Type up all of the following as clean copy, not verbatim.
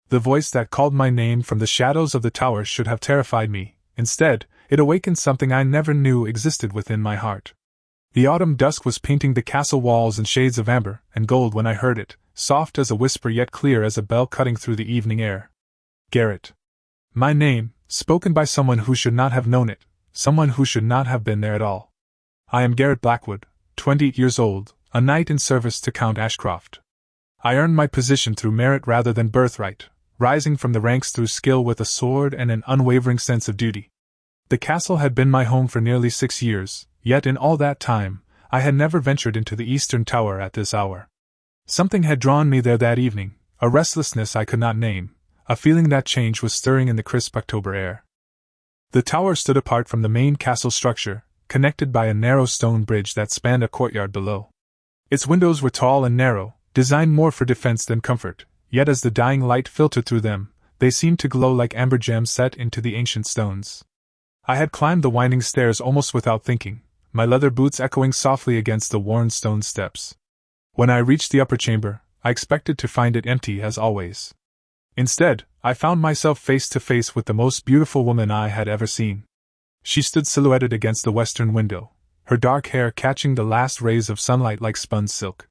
The voice that called my name from the shadows of the tower should have terrified me. Instead, it awakened something I never knew existed within my heart. The autumn dusk was painting the castle walls in shades of amber and gold when I heard it, soft as a whisper yet clear as a bell cutting through the evening air. Garrett. My name, spoken by someone who should not have known it, someone who should not have been there at all. I am Garrett Blackwood, 28 years old, a knight in service to Count Ashcroft. I earned my position through merit rather than birthright, rising from the ranks through skill with a sword and an unwavering sense of duty. The castle had been my home for nearly 6 years, yet in all that time, I had never ventured into the eastern tower at this hour. Something had drawn me there that evening, a restlessness I could not name, a feeling that change was stirring in the crisp October air. The tower stood apart from the main castle structure, connected by a narrow stone bridge that spanned a courtyard below. Its windows were tall and narrow, designed more for defense than comfort, yet as the dying light filtered through them, they seemed to glow like amber gems set into the ancient stones. I had climbed the winding stairs almost without thinking, my leather boots echoing softly against the worn stone steps. When I reached the upper chamber, I expected to find it empty as always. Instead, I found myself face to face with the most beautiful woman I had ever seen. She stood silhouetted against the western window, her dark hair catching the last rays of sunlight like spun silk.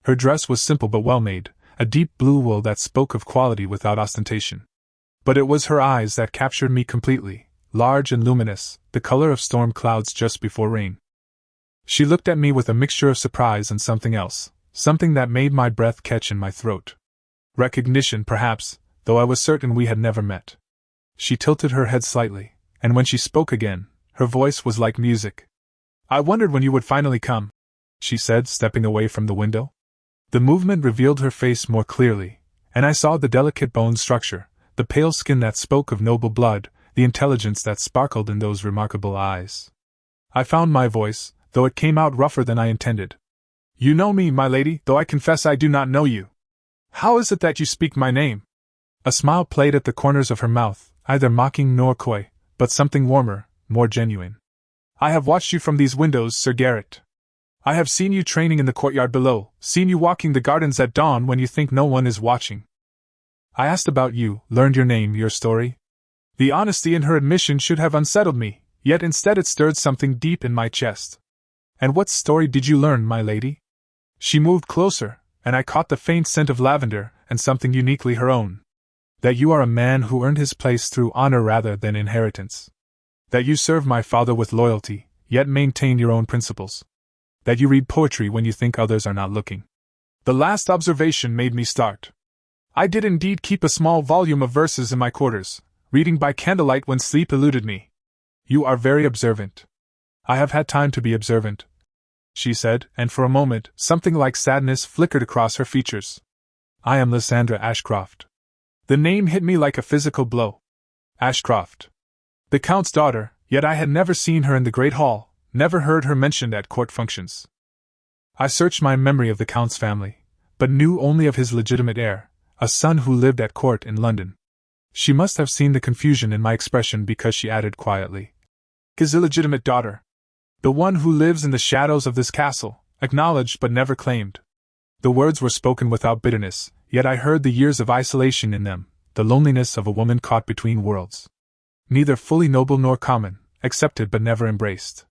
Her dress was simple but well-made, a deep blue wool that spoke of quality without ostentation. But it was her eyes that captured me completely, large and luminous, the color of storm clouds just before rain. She looked at me with a mixture of surprise and something else, something that made my breath catch in my throat. Recognition, perhaps, though I was certain we had never met. She tilted her head slightly, and when she spoke again, her voice was like music. "I wondered when you would finally come," she said, stepping away from the window. The movement revealed her face more clearly, and I saw the delicate bone structure, the pale skin that spoke of noble blood, the intelligence that sparkled in those remarkable eyes. I found my voice, though it came out rougher than I intended. "You know me, my lady, though I confess I do not know you. How is it that you speak my name?" A smile played at the corners of her mouth, neither mocking nor coy, but something warmer, more genuine. "I have watched you from these windows, Sir Garrett. I have seen you training in the courtyard below, seen you walking the gardens at dawn when you think no one is watching. I asked about you, learned your name, your story." The honesty in her admission should have unsettled me, yet instead it stirred something deep in my chest. "And what story did you learn, my lady?" She moved closer, and I caught the faint scent of lavender and something uniquely her own. "That you are a man who earned his place through honor rather than inheritance. That you serve my father with loyalty, yet maintain your own principles. That you read poetry when you think others are not looking." The last observation made me start. I did indeed keep a small volume of verses in my quarters, reading by candlelight when sleep eluded me. "You are very observant." "I have had time to be observant," she said, and for a moment, something like sadness flickered across her features. "I am Lysandra Ashcroft." The name hit me like a physical blow. Ashcroft. The Count's daughter, yet I had never seen her in the Great Hall, never heard her mentioned at court functions. I searched my memory of the Count's family, but knew only of his legitimate heir, a son who lived at court in London. She must have seen the confusion in my expression because she added quietly, "His illegitimate daughter. The one who lives in the shadows of this castle, acknowledged but never claimed." The words were spoken without bitterness, yet I heard the years of isolation in them, the loneliness of a woman caught between worlds. Neither fully noble nor common, accepted but never embraced.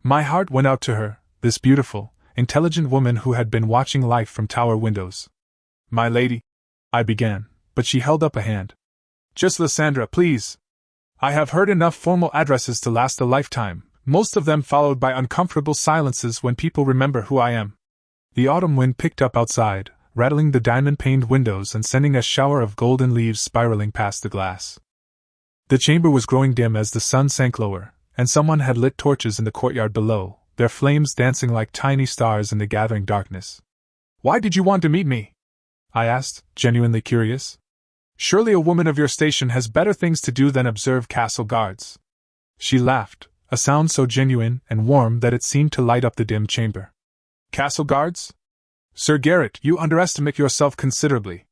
My heart went out to her, this beautiful, intelligent woman who had been watching life from tower windows. "My lady," I began, but she held up a hand. "Just Lysandra, please. I have heard enough formal addresses to last a lifetime, most of them followed by uncomfortable silences when people remember who I am." The autumn wind picked up outside, rattling the diamond-paned windows and sending a shower of golden leaves spiraling past the glass. The chamber was growing dim as the sun sank lower, and someone had lit torches in the courtyard below, their flames dancing like tiny stars in the gathering darkness. "Why did you want to meet me?" I asked, genuinely curious. "Surely a woman of your station has better things to do than observe castle guards." She laughed, a sound so genuine and warm that it seemed to light up the dim chamber. "Castle guards? Sir Garrett, you underestimate yourself considerably.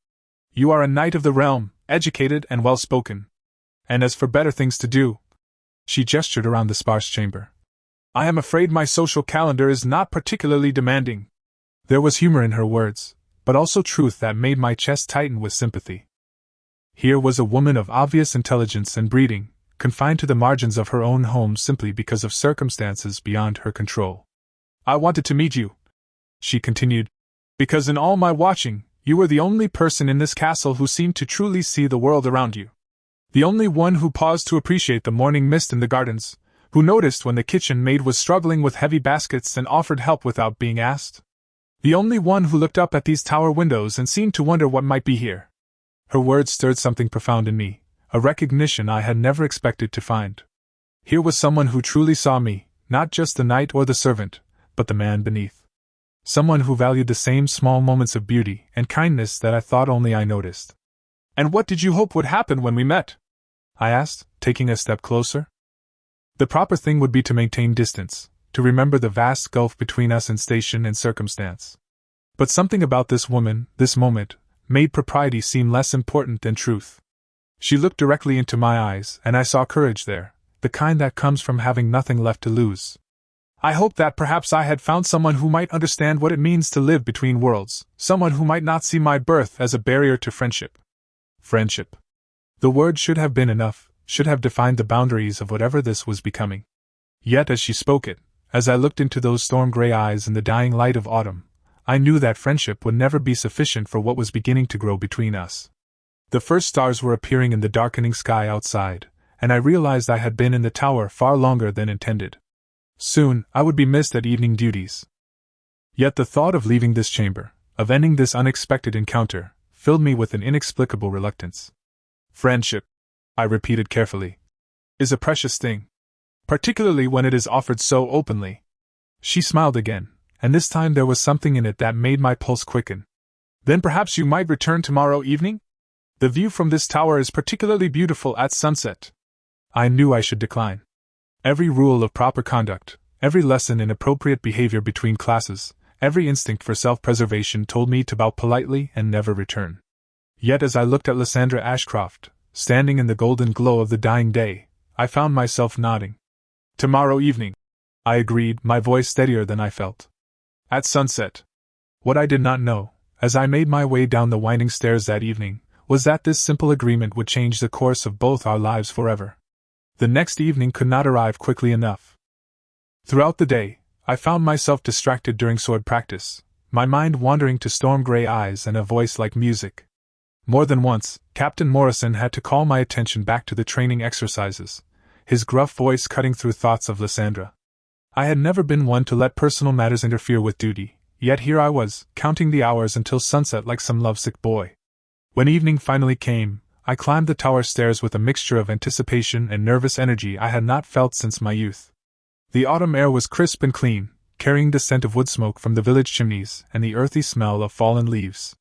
You are a knight of the realm, educated and well-spoken. And as for better things to do," she gestured around the sparse chamber, "I am afraid my social calendar is not particularly demanding." There was humor in her words, but also truth that made my chest tighten with sympathy. Here was a woman of obvious intelligence and breeding, confined to the margins of her own home simply because of circumstances beyond her control. "I wanted to meet you," she continued, "because in all my watching, you were the only person in this castle who seemed to truly see the world around you. The only one who paused to appreciate the morning mist in the gardens, who noticed when the kitchen maid was struggling with heavy baskets and offered help without being asked. The only one who looked up at these tower windows and seemed to wonder what might be here." Her words stirred something profound in me, a recognition I had never expected to find. Here was someone who truly saw me, not just the knight or the servant, but the man beneath. Someone who valued the same small moments of beauty and kindness that I thought only I noticed. "And what did you hope would happen when we met?" I asked, taking a step closer. "The proper thing would be to maintain distance, to remember the vast gulf between us in station and circumstance. But something about this woman, this moment, made propriety seem less important than truth. She looked directly into my eyes, and I saw courage there, the kind that comes from having nothing left to lose. I hoped that perhaps I had found someone who might understand what it means to live between worlds, someone who might not see my birth as a barrier to friendship. Friendship. The word should have been enough, should have defined the boundaries of whatever this was becoming. Yet as she spoke it, as I looked into those storm-gray eyes in the dying light of autumn, I knew that friendship would never be sufficient for what was beginning to grow between us. The first stars were appearing in the darkening sky outside, and I realized I had been in the tower far longer than intended. Soon, I would be missed at evening duties. Yet the thought of leaving this chamber, of ending this unexpected encounter, filled me with an inexplicable reluctance. "Friendship," I repeated carefully, "is a precious thing. Particularly when it is offered so openly." She smiled again, and this time there was something in it that made my pulse quicken. "Then perhaps you might return tomorrow evening? The view from this tower is particularly beautiful at sunset." I knew I should decline. Every rule of proper conduct, every lesson in appropriate behavior between classes, every instinct for self-preservation told me to bow politely and never return. Yet as I looked at Lysandra Ashcroft, standing in the golden glow of the dying day, I found myself nodding. "Tomorrow evening," I agreed, my voice steadier than I felt. "At sunset." What I did not know, as I made my way down the winding stairs that evening, was that this simple agreement would change the course of both our lives forever. The next evening could not arrive quickly enough. Throughout the day, I found myself distracted during sword practice, my mind wandering to storm-gray eyes and a voice like music. More than once, Captain Morrison had to call my attention back to the training exercises, his gruff voice cutting through thoughts of Lysandra. I had never been one to let personal matters interfere with duty, yet here I was, counting the hours until sunset like some lovesick boy. When evening finally came, I climbed the tower stairs with a mixture of anticipation and nervous energy I had not felt since my youth. The autumn air was crisp and clean, carrying the scent of wood smoke from the village chimneys and the earthy smell of fallen leaves.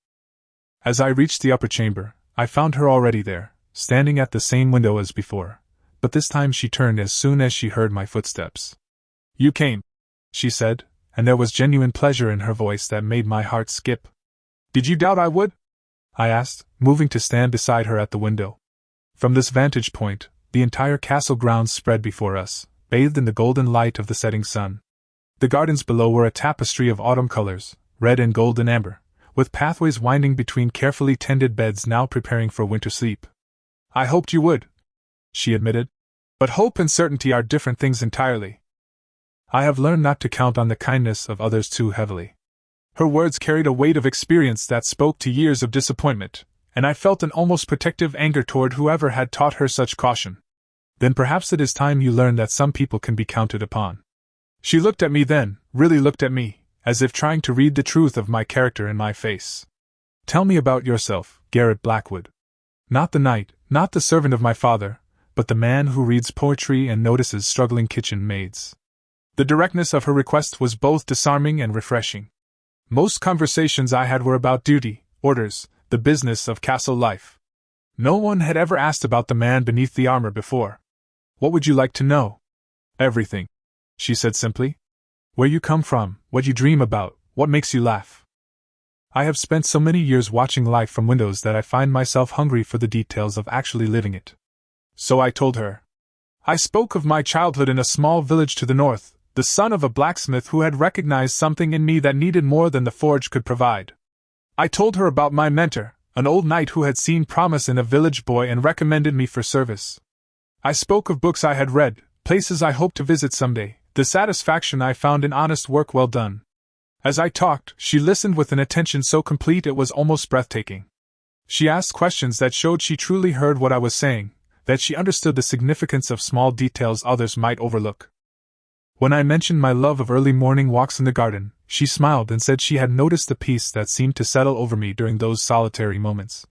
As I reached the upper chamber, I found her already there, standing at the same window as before, but this time she turned as soon as she heard my footsteps. "You came," she said, and there was genuine pleasure in her voice that made my heart skip. "Did you doubt I would?" I asked, moving to stand beside her at the window. From this vantage point, the entire castle grounds spread before us, bathed in the golden light of the setting sun. The gardens below were a tapestry of autumn colors, red and gold and amber, with pathways winding between carefully tended beds now preparing for winter sleep. "I hoped you would," she admitted. "But hope and certainty are different things entirely. I have learned not to count on the kindness of others too heavily." Her words carried a weight of experience that spoke to years of disappointment, and I felt an almost protective anger toward whoever had taught her such caution. "Then perhaps it is time you learned that some people can be counted upon." She looked at me then, really looked at me, as if trying to read the truth of my character in my face. "Tell me about yourself, Garrett Blackwood. Not the knight, not the servant of my father, but the man who reads poetry and notices struggling kitchen maids." The directness of her request was both disarming and refreshing. Most conversations I had were about duty, orders, the business of castle life. No one had ever asked about the man beneath the armor before. "What would you like to know?" "Everything," she said simply. "Where you come from, what you dream about, what makes you laugh." I have spent so many years watching life from windows that I find myself hungry for the details of actually living it. So I told her. I spoke of my childhood in a small village to the north, the son of a blacksmith who had recognized something in me that needed more than the forge could provide. I told her about my mentor, an old knight who had seen promise in a village boy and recommended me for service. I spoke of books I had read, places I hoped to visit someday, the satisfaction I found in honest work well done. As I talked, she listened with an attention so complete it was almost breathtaking. She asked questions that showed she truly heard what I was saying, that she understood the significance of small details others might overlook. When I mentioned my love of early morning walks in the garden, she smiled and said she had noticed the peace that seemed to settle over me during those solitary moments.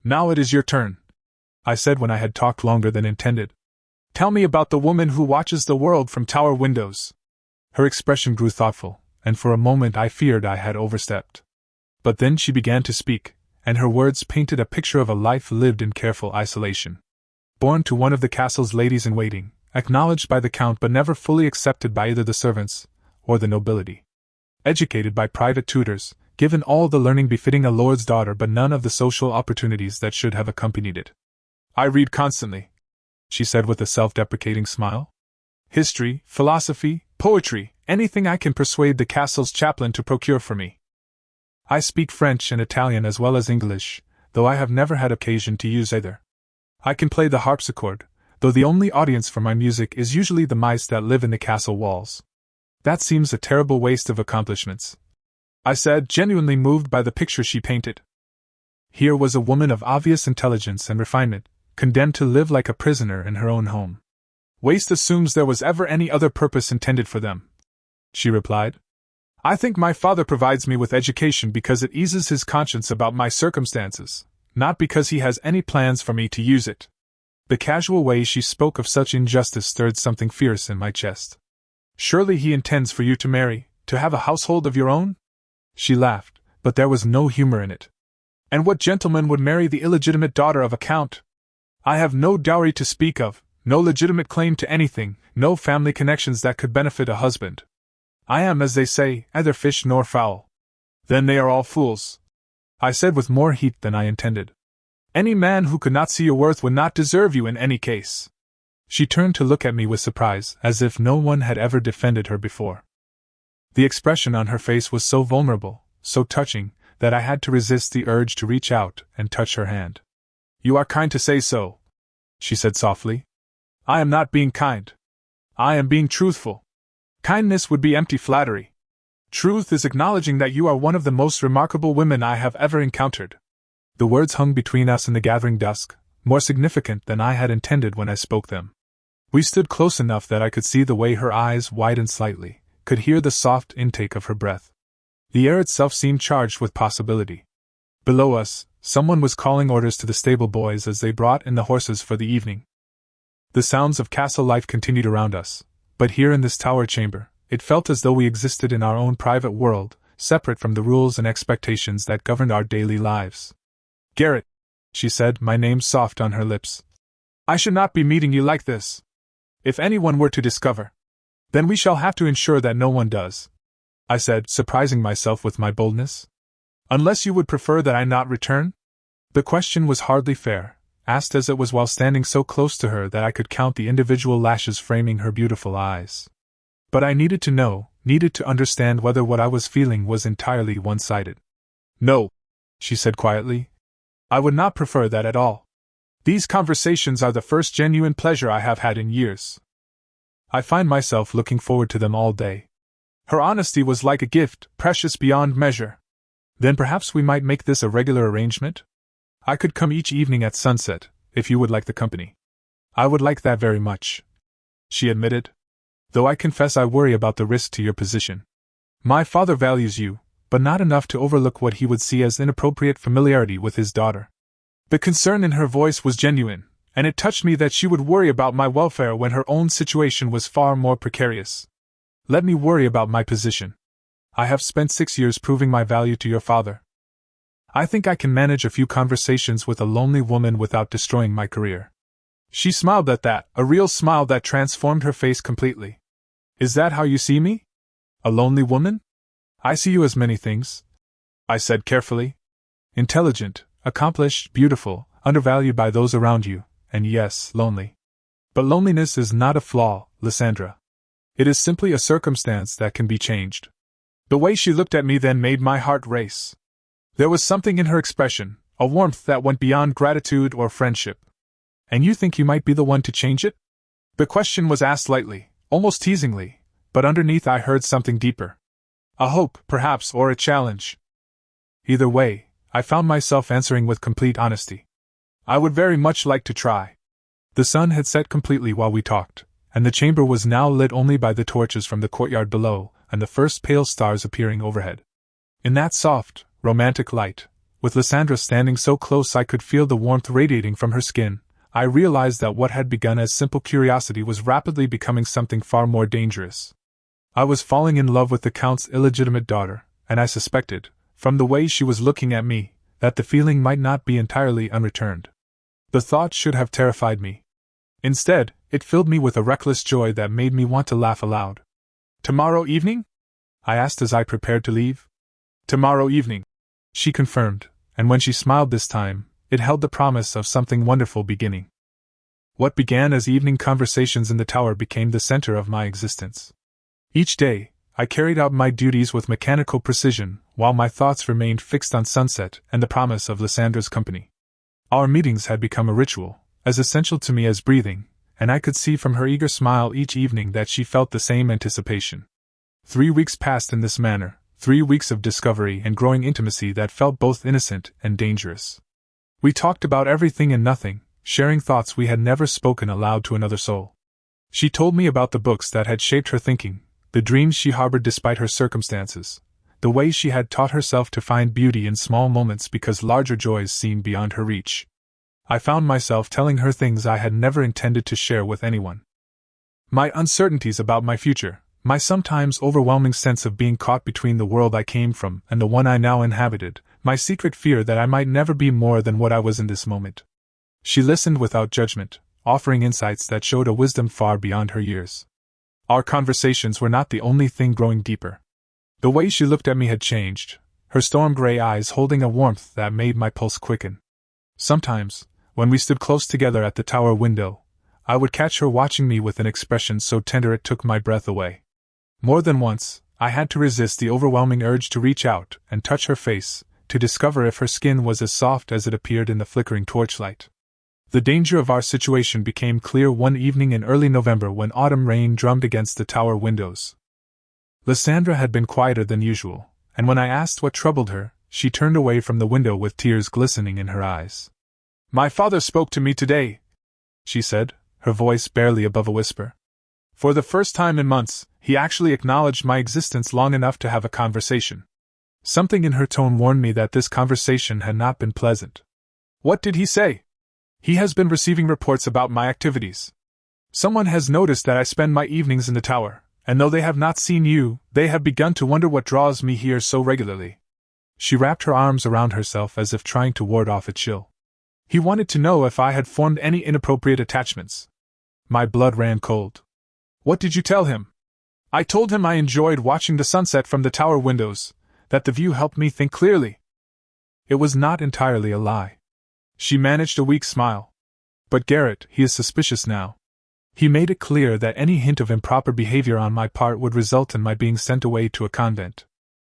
"Now it is your turn," I said when I had talked longer than intended. "Tell me about the woman who watches the world from tower windows." Her expression grew thoughtful, and for a moment I feared I had overstepped. But then she began to speak, and her words painted a picture of a life lived in careful isolation. Born to one of the castle's ladies-in-waiting, acknowledged by the count but never fully accepted by either the servants or the nobility. Educated by private tutors, given all the learning befitting a lord's daughter but none of the social opportunities that should have accompanied it. "I read constantly," she said with a self-deprecating smile. "History, philosophy, poetry, anything I can persuade the castle's chaplain to procure for me. I speak French and Italian as well as English, though I have never had occasion to use either. I can play the harpsichord, though the only audience for my music is usually the mice that live in the castle walls. That seems a terrible waste of accomplishments," I said, genuinely moved by the picture she painted. Here was a woman of obvious intelligence and refinement, condemned to live like a prisoner in her own home. "Waste assumes there was ever any other purpose intended for them," she replied. "I think my father provides me with education because it eases his conscience about my circumstances, not because he has any plans for me to use it." The casual way she spoke of such injustice stirred something fierce in my chest. "Surely he intends for you to marry, to have a household of your own?" She laughed, but there was no humor in it. "And what gentleman would marry the illegitimate daughter of a count? I have no dowry to speak of, no legitimate claim to anything, no family connections that could benefit a husband. I am, as they say, neither fish nor fowl." "Then they are all fools," I said with more heat than I intended. "Any man who could not see your worth would not deserve you in any case." She turned to look at me with surprise, as if no one had ever defended her before. The expression on her face was so vulnerable, so touching, that I had to resist the urge to reach out and touch her hand. "You are kind to say so," she said softly. "I am not being kind. I am being truthful. Kindness would be empty flattery. Truth is acknowledging that you are one of the most remarkable women I have ever encountered." The words hung between us in the gathering dusk, more significant than I had intended when I spoke them. We stood close enough that I could see the way her eyes widened slightly, could hear the soft intake of her breath. The air itself seemed charged with possibility. Below us, someone was calling orders to the stable boys as they brought in the horses for the evening. The sounds of castle life continued around us, but here in this tower chamber, it felt as though we existed in our own private world, separate from the rules and expectations that governed our daily lives. "Garrett," she said, my name soft on her lips. "I should not be meeting you like this. If anyone were to discover, then we shall have to ensure that no one does," I said, surprising myself with my boldness. "Unless you would prefer that I not return?" The question was hardly fair, asked as it was while standing so close to her that I could count the individual lashes framing her beautiful eyes. But I needed to know, needed to understand whether what I was feeling was entirely one-sided. "No," she said quietly. "I would not prefer that at all. These conversations are the first genuine pleasure I have had in years. I find myself looking forward to them all day." Her honesty was like a gift, precious beyond measure. "Then perhaps we might make this a regular arrangement? I could come each evening at sunset, if you would like the company." "I would like that very much," she admitted. "Though I confess I worry about the risk to your position. My father values you, but not enough to overlook what he would see as inappropriate familiarity with his daughter." The concern in her voice was genuine, and it touched me that she would worry about my welfare when her own situation was far more precarious. "Let me worry about my position. I have spent 6 years proving my value to your father. I think I can manage a few conversations with a lonely woman without destroying my career." She smiled at that, a real smile that transformed her face completely. "Is that how you see me? A lonely woman?" "I see you as many things," I said carefully. "Intelligent, accomplished, beautiful, undervalued by those around you, and yes, lonely. But loneliness is not a flaw, Lysandra. It is simply a circumstance that can be changed." The way she looked at me then made my heart race. There was something in her expression, A warmth that went beyond gratitude or friendship. And you think you might be the one to change it? The question was asked lightly, almost teasingly, but underneath I heard something deeper. A hope, perhaps, or a challenge. Either way, I found myself answering with complete honesty. I would very much like to try. The sun had set completely while we talked, and the chamber was now lit only by the torches from the courtyard below and the first pale stars appearing overhead. In that soft, romantic light, with Lysandra standing so close I could feel the warmth radiating from her skin, I realized that what had begun as simple curiosity was rapidly becoming something far more dangerous. I was falling in love with the Count's illegitimate daughter, and I suspected, from the way she was looking at me, that the feeling might not be entirely unreturned. The thought should have terrified me. Instead, it filled me with a reckless joy that made me want to laugh aloud. "Tomorrow evening?" I asked as I prepared to leave. "Tomorrow evening," she confirmed, and when she smiled this time, it held the promise of something wonderful beginning. What began as evening conversations in the tower became the center of my existence. Each day, I carried out my duties with mechanical precision, while my thoughts remained fixed on sunset and the promise of Lysandra's company. Our meetings had become a ritual, as essential to me as breathing, and I could see from her eager smile each evening that she felt the same anticipation. 3 weeks passed in this manner, 3 weeks of discovery and growing intimacy that felt both innocent and dangerous. We talked about everything and nothing, sharing thoughts we had never spoken aloud to another soul. She told me about the books that had shaped her thinking, the dreams she harbored despite her circumstances, the way she had taught herself to find beauty in small moments because larger joys seemed beyond her reach. I found myself telling her things I had never intended to share with anyone. My uncertainties about my future, my sometimes overwhelming sense of being caught between the world I came from and the one I now inhabited, my secret fear that I might never be more than what I was in this moment. She listened without judgment, offering insights that showed a wisdom far beyond her years. Our conversations were not the only thing growing deeper. The way she looked at me had changed, her storm-gray eyes holding a warmth that made my pulse quicken. Sometimes, when we stood close together at the tower window, I would catch her watching me with an expression so tender it took my breath away. More than once, I had to resist the overwhelming urge to reach out and touch her face, to discover if her skin was as soft as it appeared in the flickering torchlight. The danger of our situation became clear one evening in early November when autumn rain drummed against the tower windows. Lysandra had been quieter than usual, and when I asked what troubled her, she turned away from the window with tears glistening in her eyes. "My father spoke to me today," she said, her voice barely above a whisper. "For the first time in months, he actually acknowledged my existence long enough to have a conversation." Something in her tone warned me that this conversation had not been pleasant. "What did he say?" "He has been receiving reports about my activities. Someone has noticed that I spend my evenings in the tower, and though they have not seen you, they have begun to wonder what draws me here so regularly." She wrapped her arms around herself as if trying to ward off a chill. "He wanted to know if I had formed any inappropriate attachments." My blood ran cold. "What did you tell him?" "I told him I enjoyed watching the sunset from the tower windows, that the view helped me think clearly." It was not entirely a lie. She managed a weak smile. "But Garrett, he is suspicious now. He made it clear that any hint of improper behavior on my part would result in my being sent away to a convent."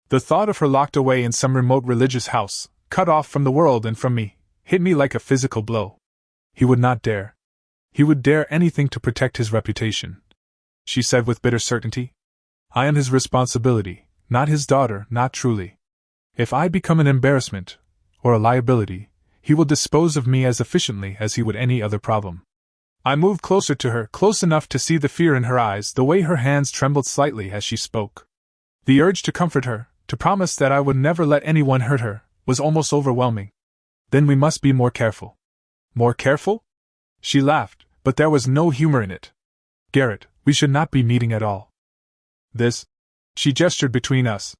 The thought of her locked away in some remote religious house, cut off from the world and from me, hit me like a physical blow. He would not dare. He would dare anything to protect his reputation, she said with bitter certainty. "I am his responsibility, not his daughter, not truly. If I become an embarrassment, or a liability, he will dispose of me as efficiently as he would any other problem." I moved closer to her, close enough to see the fear in her eyes, the way her hands trembled slightly as she spoke. The urge to comfort her, to promise that I would never let anyone hurt her, was almost overwhelming. "Then we must be more careful." "More careful?" She laughed, but there was no humor in it. "Garrett, we should not be meeting at all. This," she gestured between us,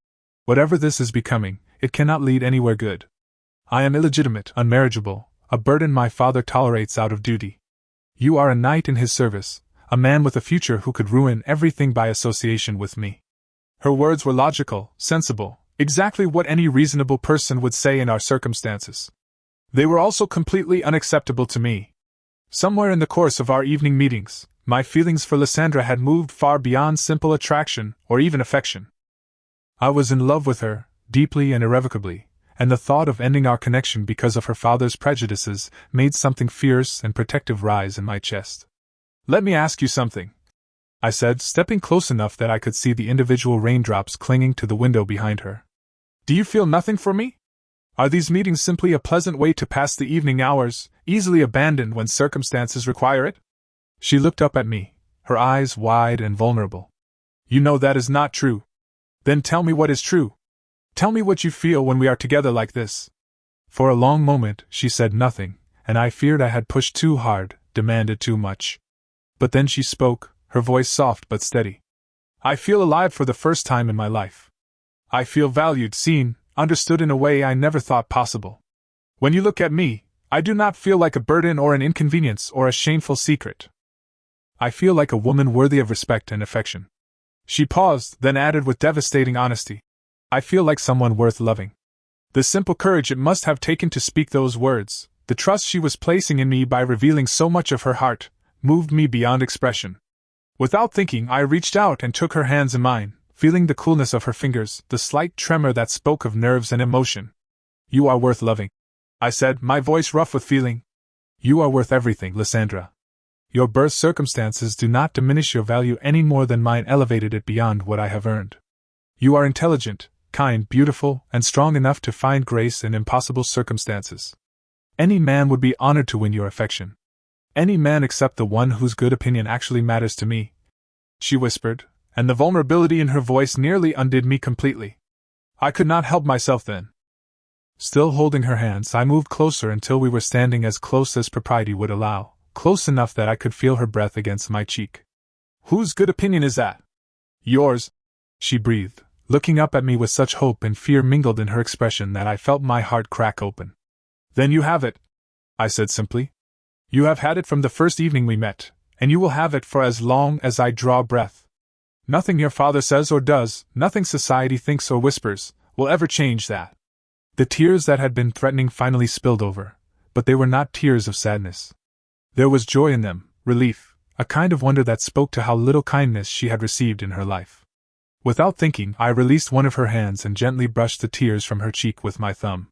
"whatever this is becoming, it cannot lead anywhere good. I am illegitimate, unmarriageable, a burden my father tolerates out of duty. You are a knight in his service, a man with a future who could ruin everything by association with me." Her words were logical, sensible, exactly what any reasonable person would say in our circumstances. They were also completely unacceptable to me. Somewhere in the course of our evening meetings, my feelings for Lysandra had moved far beyond simple attraction or even affection. I was in love with her, deeply and irrevocably, and the thought of ending our connection because of her father's prejudices made something fierce and protective rise in my chest. "Let me ask you something," I said, stepping close enough that I could see the individual raindrops clinging to the window behind her. "Do you feel nothing for me? Are these meetings simply a pleasant way to pass the evening hours, easily abandoned when circumstances require it?" She looked up at me, her eyes wide and vulnerable. "You know that is not true. Then tell me what is true. Tell me what you feel when we are together like this." For a long moment she said nothing, and I feared I had pushed too hard, demanded too much. But then she spoke, her voice soft but steady. "I feel alive for the first time in my life. I feel valued, seen, understood in a way I never thought possible. When you look at me, I do not feel like a burden or an inconvenience or a shameful secret. I feel like a woman worthy of respect and affection." She paused, then added with devastating honesty, "I feel like someone worth loving." The simple courage it must have taken to speak those words, the trust she was placing in me by revealing so much of her heart, moved me beyond expression. Without thinking, I reached out and took her hands in mine, feeling the coolness of her fingers, the slight tremor that spoke of nerves and emotion. "You are worth loving," I said, my voice rough with feeling. "You are worth everything, Lysandra. Your birth circumstances do not diminish your value any more than mine elevated it beyond what I have earned. You are intelligent, kind, beautiful, and strong enough to find grace in impossible circumstances. Any man would be honored to win your affection. Any man except the one whose good opinion actually matters to me," she whispered, and the vulnerability in her voice nearly undid me completely. I could not help myself then. Still holding her hands, I moved closer until we were standing as close as propriety would allow, close enough that I could feel her breath against my cheek. "Whose good opinion is that?" "Yours," she breathed, looking up at me with such hope and fear mingled in her expression that I felt my heart crack open. "Then you have it," I said simply. "You have had it from the first evening we met, and you will have it for as long as I draw breath. Nothing your father says or does, nothing society thinks or whispers, will ever change that." The tears that had been threatening finally spilled over, but they were not tears of sadness. There was joy in them, relief, a kind of wonder that spoke to how little kindness she had received in her life. Without thinking, I released one of her hands and gently brushed the tears from her cheek with my thumb.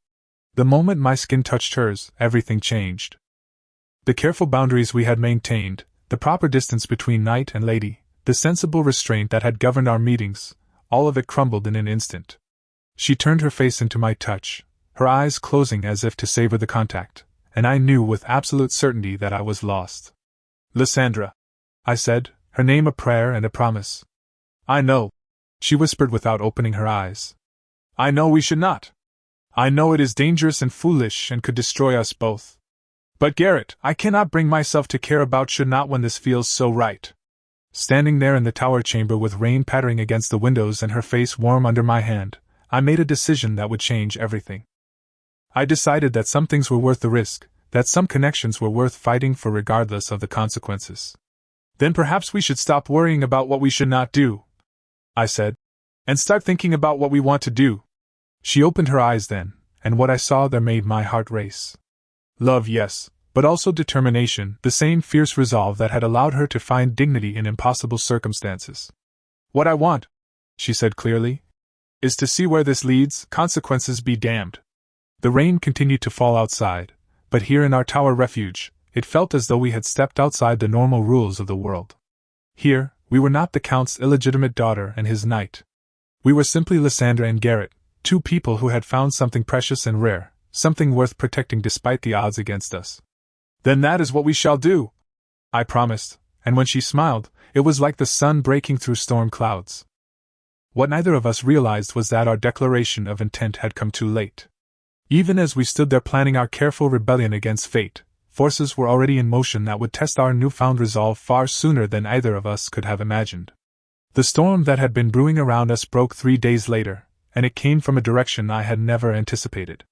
The moment my skin touched hers, everything changed. The careful boundaries we had maintained, the proper distance between knight and lady, the sensible restraint that had governed our meetings, all of it crumbled in an instant. She turned her face into my touch, her eyes closing as if to savor the contact, and I knew with absolute certainty that I was lost. "Lysandra," I said, her name a prayer and a promise. "I know," she whispered without opening her eyes. "I know we should not. I know it is dangerous and foolish and could destroy us both. But Garrett, I cannot bring myself to care about should not when this feels so right." Standing there in the tower chamber with rain pattering against the windows and her face warm under my hand, I made a decision that would change everything. I decided that some things were worth the risk, that some connections were worth fighting for regardless of the consequences. "Then perhaps we should stop worrying about what we should not do," I said, "and start thinking about what we want to do." She opened her eyes then, and what I saw there made my heart race. Love, yes, but also determination, the same fierce resolve that had allowed her to find dignity in impossible circumstances. "What I want," she said clearly, "is to see where this leads, consequences be damned." The rain continued to fall outside, but here in our tower refuge, it felt as though we had stepped outside the normal rules of the world. Here, we were not the Count's illegitimate daughter and his knight. We were simply Lysandra and Garrett, two people who had found something precious and rare, something worth protecting despite the odds against us. "Then that is what we shall do," I promised, and when she smiled, it was like the sun breaking through storm clouds. What neither of us realized was that our declaration of intent had come too late. Even as we stood there planning our careful rebellion against fate, forces were already in motion that would test our newfound resolve far sooner than either of us could have imagined. The storm that had been brewing around us broke 3 days later, and it came from a direction I had never anticipated.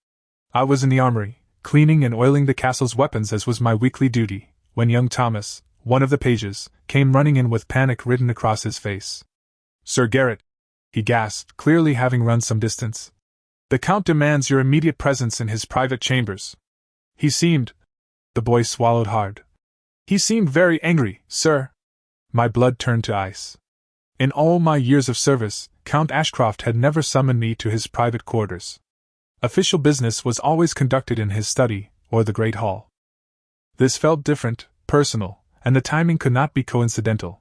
I was in the armory, cleaning and oiling the castle's weapons as was my weekly duty, when young Thomas, one of the pages, came running in with panic written across his face. "Sir Garrett," he gasped, clearly having run some distance. "The Count demands your immediate presence in his private chambers. He seemed—" The boy swallowed hard. "He seemed very angry, sir." My blood turned to ice. In all my years of service, Count Ashcroft had never summoned me to his private quarters. Official business was always conducted in his study, or the Great Hall. This felt different, personal, and the timing could not be coincidental.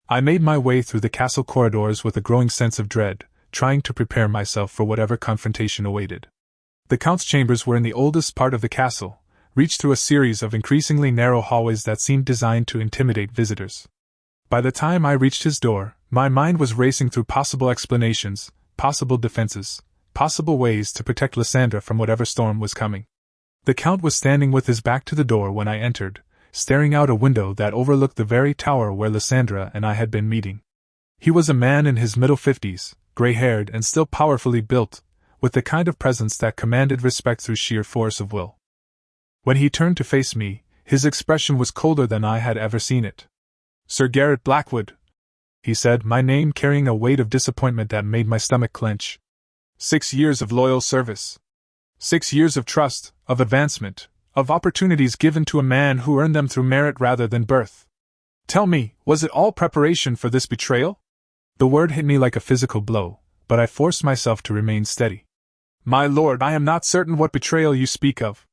I made my way through the castle corridors with a growing sense of dread, trying to prepare myself for whatever confrontation awaited. The Count's chambers were in the oldest part of the castle, reached through a series of increasingly narrow hallways that seemed designed to intimidate visitors. By the time I reached his door, my mind was racing through possible explanations, possible defenses, possible ways to protect Lysandra from whatever storm was coming. The Count was standing with his back to the door when I entered, staring out a window that overlooked the very tower where Lysandra and I had been meeting. He was a man in his middle 50s, gray-haired and still powerfully built, with the kind of presence that commanded respect through sheer force of will. When he turned to face me, his expression was colder than I had ever seen it. "Sir Garrett Blackwood," he said, my name carrying a weight of disappointment that made my stomach clench. 6 years of loyal service. 6 years of trust, of advancement, of opportunities given to a man who earned them through merit rather than birth. Tell me, was it all preparation for this betrayal? The word hit me like a physical blow, but I forced myself to remain steady. My lord, I am not certain what betrayal you speak of.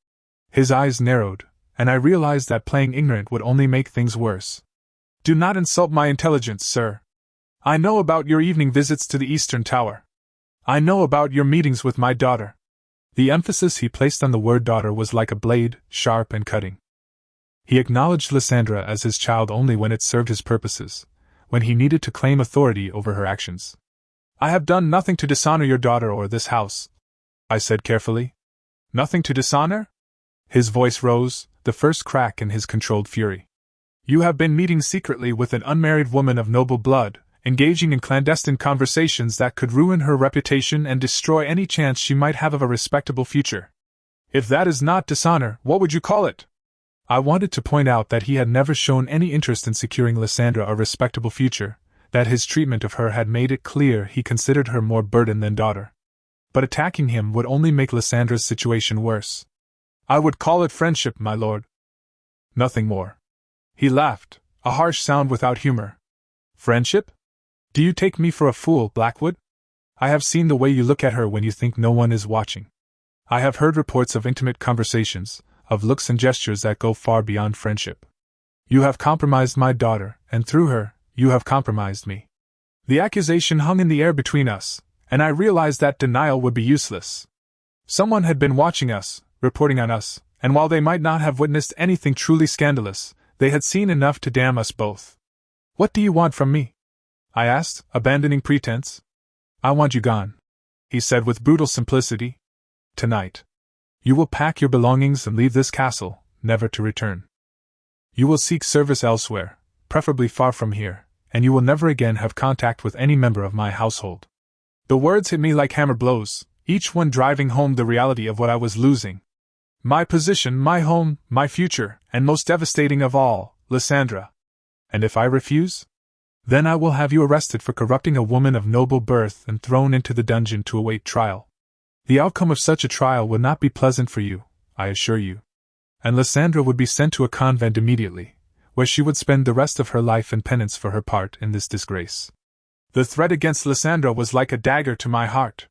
His eyes narrowed, and I realized that playing ignorant would only make things worse. Do not insult my intelligence, sir. I know about your evening visits to the Eastern Tower. I know about your meetings with my daughter. The emphasis he placed on the word daughter was like a blade, sharp and cutting. He acknowledged Lysandra as his child only when it served his purposes, when he needed to claim authority over her actions. I have done nothing to dishonor your daughter or this house, I said carefully. Nothing to dishonor? His voice rose, the first crack in his controlled fury. You have been meeting secretly with an unmarried woman of noble blood, engaging in clandestine conversations that could ruin her reputation and destroy any chance she might have of a respectable future. If that is not dishonor, what would you call it? I wanted to point out that he had never shown any interest in securing Lysandra a respectable future, that his treatment of her had made it clear he considered her more burden than daughter. But attacking him would only make Lysandra's situation worse. I would call it friendship, my lord. Nothing more. He laughed, a harsh sound without humor. Friendship? Do you take me for a fool, Blackwood? I have seen the way you look at her when you think no one is watching. I have heard reports of intimate conversations, of looks and gestures that go far beyond friendship. You have compromised my daughter, and through her, you have compromised me. The accusation hung in the air between us, and I realized that denial would be useless. Someone had been watching us, reporting on us, and while they might not have witnessed anything truly scandalous, they had seen enough to damn us both. What do you want from me? I asked, abandoning pretense. I want you gone, he said with brutal simplicity. Tonight. You will pack your belongings and leave this castle, never to return. You will seek service elsewhere, preferably far from here, and you will never again have contact with any member of my household. The words hit me like hammer blows, each one driving home the reality of what I was losing. My position, my home, my future, and most devastating of all, Lysandra. And if I refuse? Then I will have you arrested for corrupting a woman of noble birth and thrown into the dungeon to await trial. The outcome of such a trial would not be pleasant for you, I assure you. And Lysandra would be sent to a convent immediately, where she would spend the rest of her life in penance for her part in this disgrace. The threat against Lysandra was like a dagger to my heart.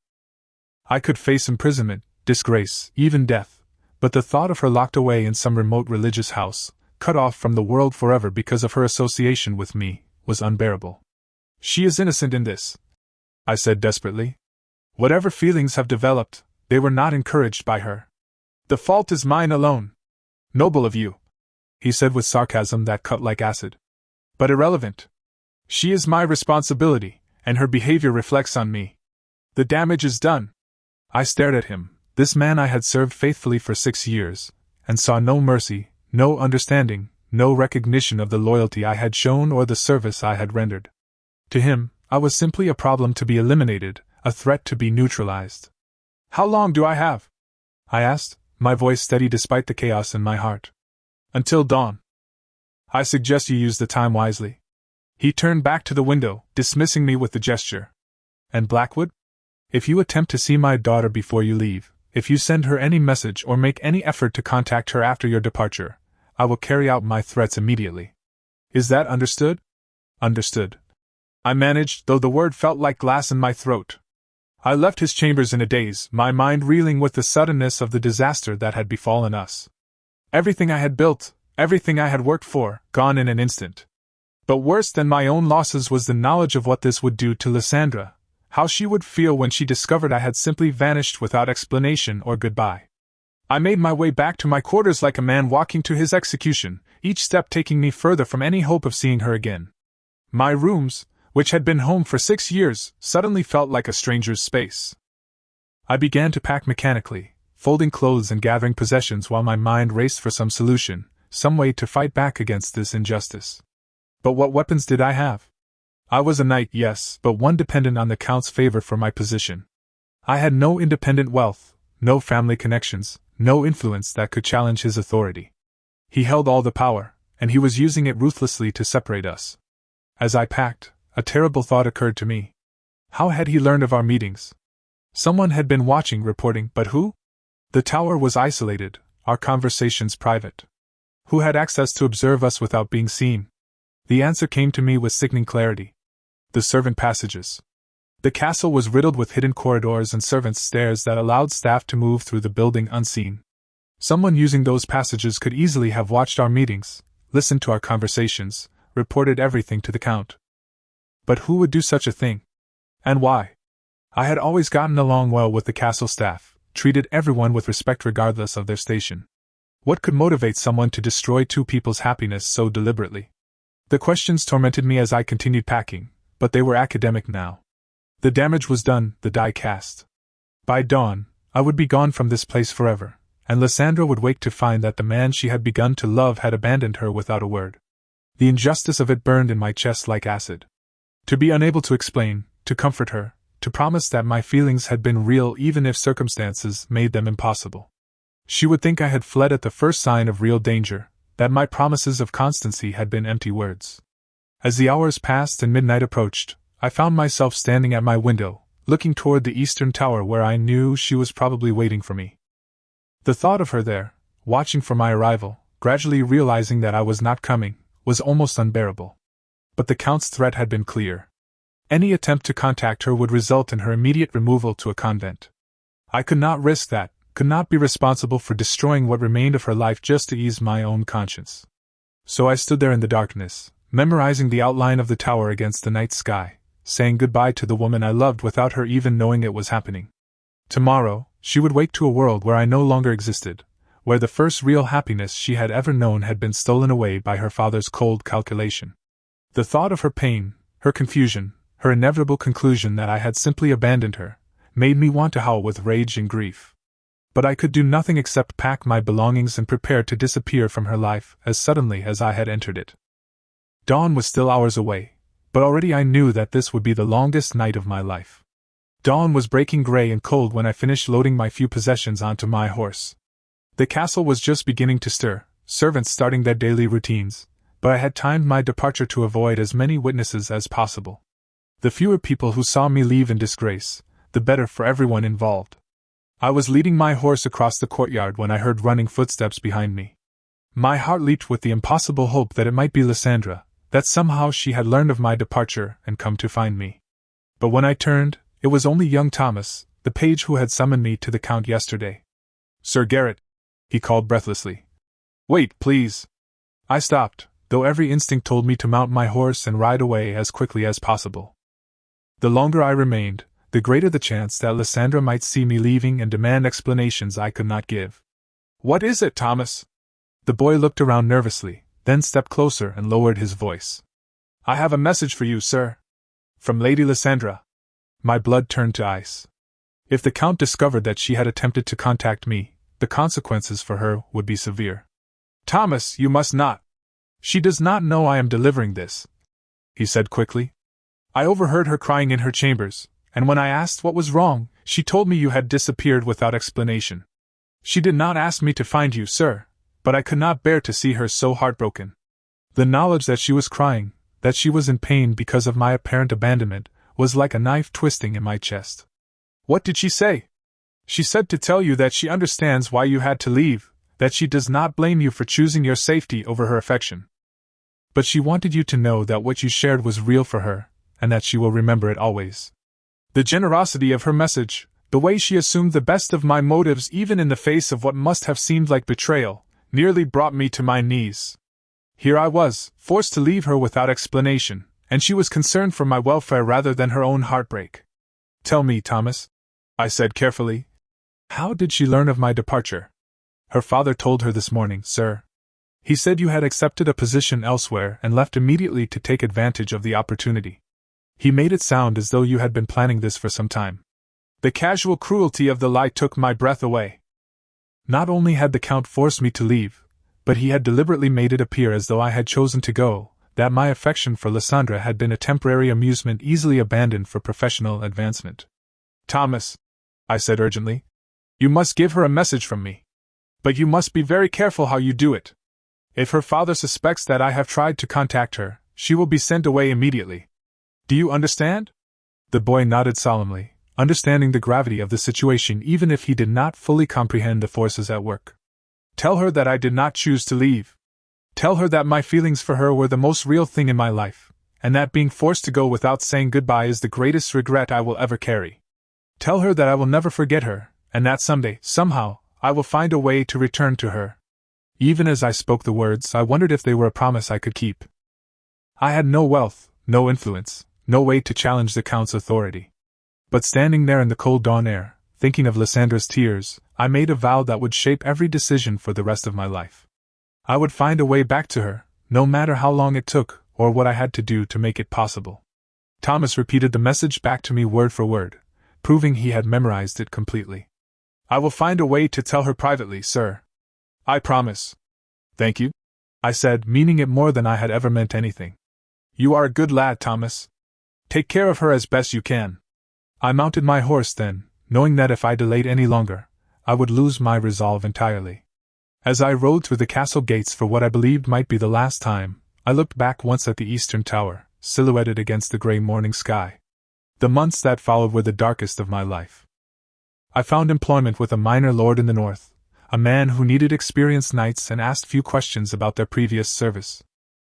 I could face imprisonment, disgrace, even death, but the thought of her locked away in some remote religious house, cut off from the world forever because of her association with me, was unbearable. She is innocent in this, I said desperately. Whatever feelings have developed, they were not encouraged by her. The fault is mine alone. Noble of you, he said with sarcasm that cut like acid. But irrelevant. She is my responsibility, and her behavior reflects on me. The damage is done. I stared at him, this man I had served faithfully for 6 years, and saw no mercy, no understanding, no recognition of the loyalty I had shown or the service I had rendered. To him, I was simply a problem to be eliminated, a threat to be neutralized. How long do I have? I asked, my voice steady despite the chaos in my heart. Until dawn. I suggest you use the time wisely. He turned back to the window, dismissing me with the gesture. And Blackwood? If you attempt to see my daughter before you leave, if you send her any message or make any effort to contact her after your departure, I will carry out my threats immediately. Is that understood? Understood. I managed, though the word felt like glass in my throat. I left his chambers in a daze, my mind reeling with the suddenness of the disaster that had befallen us. Everything I had built, everything I had worked for, gone in an instant. But worse than my own losses was the knowledge of what this would do to Lysandra, how she would feel when she discovered I had simply vanished without explanation or goodbye. I made my way back to my quarters like a man walking to his execution, each step taking me further from any hope of seeing her again. My rooms, which had been home for 6 years, suddenly felt like a stranger's space. I began to pack mechanically, folding clothes and gathering possessions while my mind raced for some solution, some way to fight back against this injustice. But what weapons did I have? I was a knight, yes, but one dependent on the Count's favor for my position. I had no independent wealth, no family connections, no influence that could challenge his authority. He held all the power, and he was using it ruthlessly to separate us. As I packed, a terrible thought occurred to me. How had he learned of our meetings? Someone had been watching, reporting, but who? The tower was isolated, our conversations private. Who had access to observe us without being seen? The answer came to me with sickening clarity. The servant passages. The castle was riddled with hidden corridors and servants' stairs that allowed staff to move through the building unseen. Someone using those passages could easily have watched our meetings, listened to our conversations, reported everything to the Count. But who would do such a thing? And why? I had always gotten along well with the castle staff, treated everyone with respect regardless of their station. What could motivate someone to destroy two people's happiness so deliberately? The questions tormented me as I continued packing, but they were academic now. The damage was done, the die cast. By dawn, I would be gone from this place forever, and Lysandra would wake to find that the man she had begun to love had abandoned her without a word. The injustice of it burned in my chest like acid. To be unable to explain, to comfort her, to promise that my feelings had been real even if circumstances made them impossible. She would think I had fled at the first sign of real danger, that my promises of constancy had been empty words. As the hours passed and midnight approached, I found myself standing at my window, looking toward the eastern tower where I knew she was probably waiting for me. The thought of her there, watching for my arrival, gradually realizing that I was not coming, was almost unbearable. But the Count's threat had been clear. Any attempt to contact her would result in her immediate removal to a convent. I could not risk that, could not be responsible for destroying what remained of her life just to ease my own conscience. So I stood there in the darkness, memorizing the outline of the tower against the night sky, saying goodbye to the woman I loved without her even knowing it was happening. Tomorrow, she would wake to a world where I no longer existed, where the first real happiness she had ever known had been stolen away by her father's cold calculation. The thought of her pain, her confusion, her inevitable conclusion that I had simply abandoned her, made me want to howl with rage and grief. But I could do nothing except pack my belongings and prepare to disappear from her life as suddenly as I had entered it. Dawn was still hours away, but already I knew that this would be the longest night of my life. Dawn was breaking gray and cold when I finished loading my few possessions onto my horse. The castle was just beginning to stir, servants starting their daily routines, but I had timed my departure to avoid as many witnesses as possible. The fewer people who saw me leave in disgrace, the better for everyone involved. I was leading my horse across the courtyard when I heard running footsteps behind me. My heart leaped with the impossible hope that it might be Lysandra, that somehow she had learned of my departure and come to find me. But when I turned, it was only young Thomas, the page who had summoned me to the Count yesterday. "Sir Garrett," he called breathlessly. "Wait, please." I stopped, though every instinct told me to mount my horse and ride away as quickly as possible. The longer I remained, the greater the chance that Lysandra might see me leaving and demand explanations I could not give. "What is it, Thomas?" The boy looked around nervously, then stepped closer and lowered his voice. "I have a message for you, sir. From Lady Lysandra." My blood turned to ice. If the Count discovered that she had attempted to contact me, the consequences for her would be severe. "Thomas, you must not. She does not know I am delivering this," he said quickly. "I overheard her crying in her chambers, and when I asked what was wrong, she told me you had disappeared without explanation. She did not ask me to find you, sir, but I could not bear to see her so heartbroken. The knowledge that she was crying, that she was in pain because of my apparent abandonment, was like a knife twisting in my chest." "What did she say?" "She said to tell you that she understands why you had to leave, that she does not blame you for choosing your safety over her affection. But she wanted you to know that what you shared was real for her, and that she will remember it always." The generosity of her message, the way she assumed the best of my motives even in the face of what must have seemed like betrayal, nearly brought me to my knees. Here I was, forced to leave her without explanation, and she was concerned for my welfare rather than her own heartbreak. "Tell me, Thomas," I said carefully. "How did she learn of my departure?" "Her father told her this morning, sir. He said you had accepted a position elsewhere and left immediately to take advantage of the opportunity. He made it sound as though you had been planning this for some time." The casual cruelty of the lie took my breath away. Not only had the Count forced me to leave, but he had deliberately made it appear as though I had chosen to go, that my affection for Lysandra had been a temporary amusement easily abandoned for professional advancement. "Thomas," I said urgently, "you must give her a message from me. But you must be very careful how you do it. If her father suspects that I have tried to contact her, she will be sent away immediately. Do you understand?" The boy nodded solemnly, understanding the gravity of the situation even if he did not fully comprehend the forces at work. "Tell her that I did not choose to leave. Tell her that my feelings for her were the most real thing in my life, and that being forced to go without saying goodbye is the greatest regret I will ever carry. Tell her that I will never forget her, and that someday, somehow, I will find a way to return to her." Even as I spoke the words, I wondered if they were a promise I could keep. I had no wealth, no influence, no way to challenge the Count's authority. But standing there in the cold dawn air, thinking of Lysandra's tears, I made a vow that would shape every decision for the rest of my life. I would find a way back to her, no matter how long it took, or what I had to do to make it possible. Thomas repeated the message back to me word for word, proving he had memorized it completely. "I will find a way to tell her privately, sir. I promise." "Thank you," I said, meaning it more than I had ever meant anything. "You are a good lad, Thomas. Take care of her as best you can." I mounted my horse then, knowing that if I delayed any longer, I would lose my resolve entirely. As I rode through the castle gates for what I believed might be the last time, I looked back once at the eastern tower, silhouetted against the grey morning sky. The months that followed were the darkest of my life. I found employment with a minor lord in the north, a man who needed experienced knights and asked few questions about their previous service.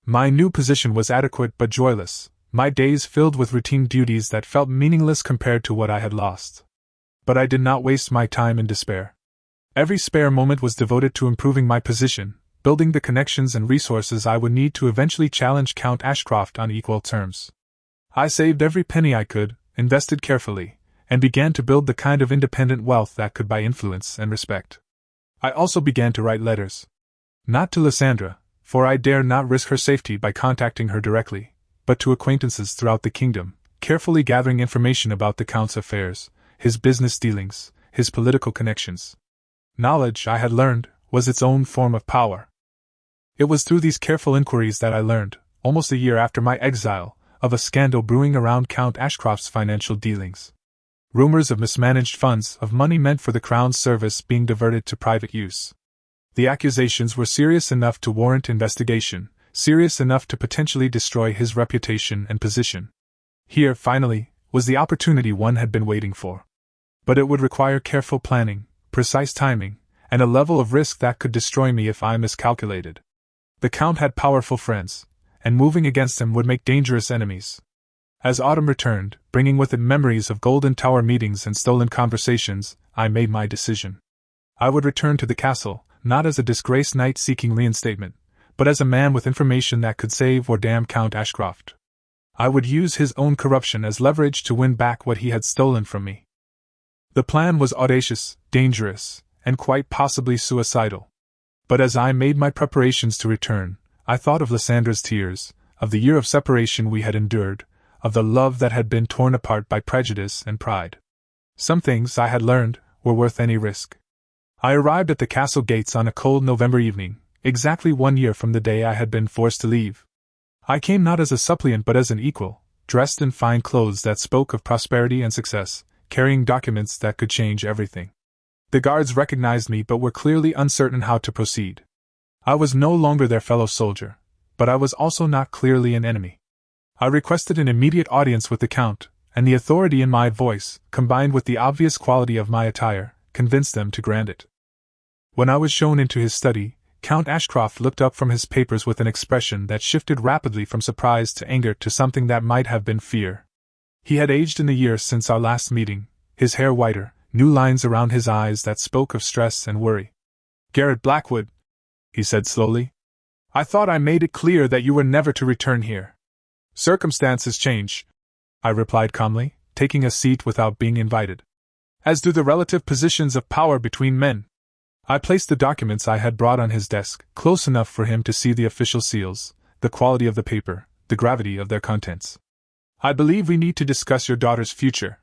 My new position was adequate but joyless, my days filled with routine duties that felt meaningless compared to what I had lost. But I did not waste my time in despair. Every spare moment was devoted to improving my position, building the connections and resources I would need to eventually challenge Count Ashcroft on equal terms. I saved every penny I could, invested carefully, and began to build the kind of independent wealth that could buy influence and respect. I also began to write letters. Not to Lysandra, for I dared not risk her safety by contacting her directly, but to acquaintances throughout the kingdom, carefully gathering information about the Count's affairs, his business dealings, his political connections. Knowledge, I had learned, was its own form of power. It was through these careful inquiries that I learned, almost a year after my exile, of a scandal brewing around Count Ashcroft's financial dealings. Rumors of mismanaged funds, of money meant for the Crown's service being diverted to private use. The accusations were serious enough to warrant investigation, serious enough to potentially destroy his reputation and position. Here, finally, was the opportunity one had been waiting for. But it would require careful planning, precise timing, and a level of risk that could destroy me if I miscalculated. The Count had powerful friends, and moving against him would make dangerous enemies. As autumn returned, bringing with it memories of Golden Tower meetings and stolen conversations, I made my decision. I would return to the castle, not as a disgraced knight seeking reinstatement, but as a man with information that could save or damn Count Ashcroft. I would use his own corruption as leverage to win back what he had stolen from me. The plan was audacious, dangerous, and quite possibly suicidal. But as I made my preparations to return, I thought of Lysandra's tears, of the year of separation we had endured, of the love that had been torn apart by prejudice and pride. Some things, I had learned, were worth any risk. I arrived at the castle gates on a cold November evening, exactly 1 year from the day I had been forced to leave. I came not as a suppliant but as an equal, dressed in fine clothes that spoke of prosperity and success, carrying documents that could change everything. The guards recognized me but were clearly uncertain how to proceed. I was no longer their fellow soldier, but I was also not clearly an enemy. I requested an immediate audience with the Count, and the authority in my voice, combined with the obvious quality of my attire, convinced them to grant it. When I was shown into his study, Count Ashcroft looked up from his papers with an expression that shifted rapidly from surprise to anger to something that might have been fear. He had aged in the years since our last meeting, his hair whiter, new lines around his eyes that spoke of stress and worry. "Garrett Blackwood," he said slowly, "I thought I made it clear that you were never to return here." "Circumstances change," I replied calmly, taking a seat without being invited. "As do the relative positions of power between men." I placed the documents I had brought on his desk, close enough for him to see the official seals, the quality of the paper, the gravity of their contents. "I believe we need to discuss your daughter's future."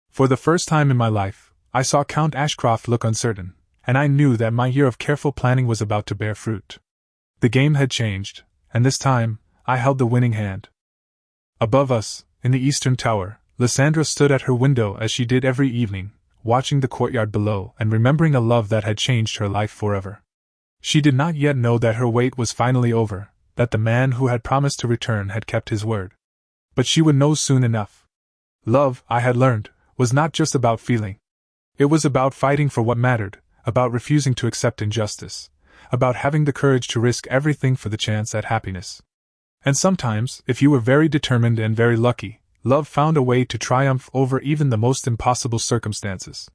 For the first time in my life, I saw Count Ashcroft look uncertain, and I knew that my year of careful planning was about to bear fruit. The game had changed, and this time, I held the winning hand. Above us, in the eastern tower, Lysandra stood at her window as she did every evening, watching the courtyard below and remembering a love that had changed her life forever. She did not yet know that her wait was finally over, that the man who had promised to return had kept his word. But she would know soon enough. Love, I had learned, was not just about feeling. It was about fighting for what mattered, about refusing to accept injustice, about having the courage to risk everything for the chance at happiness. And sometimes, if you were very determined and very lucky, love found a way to triumph over even the most impossible circumstances.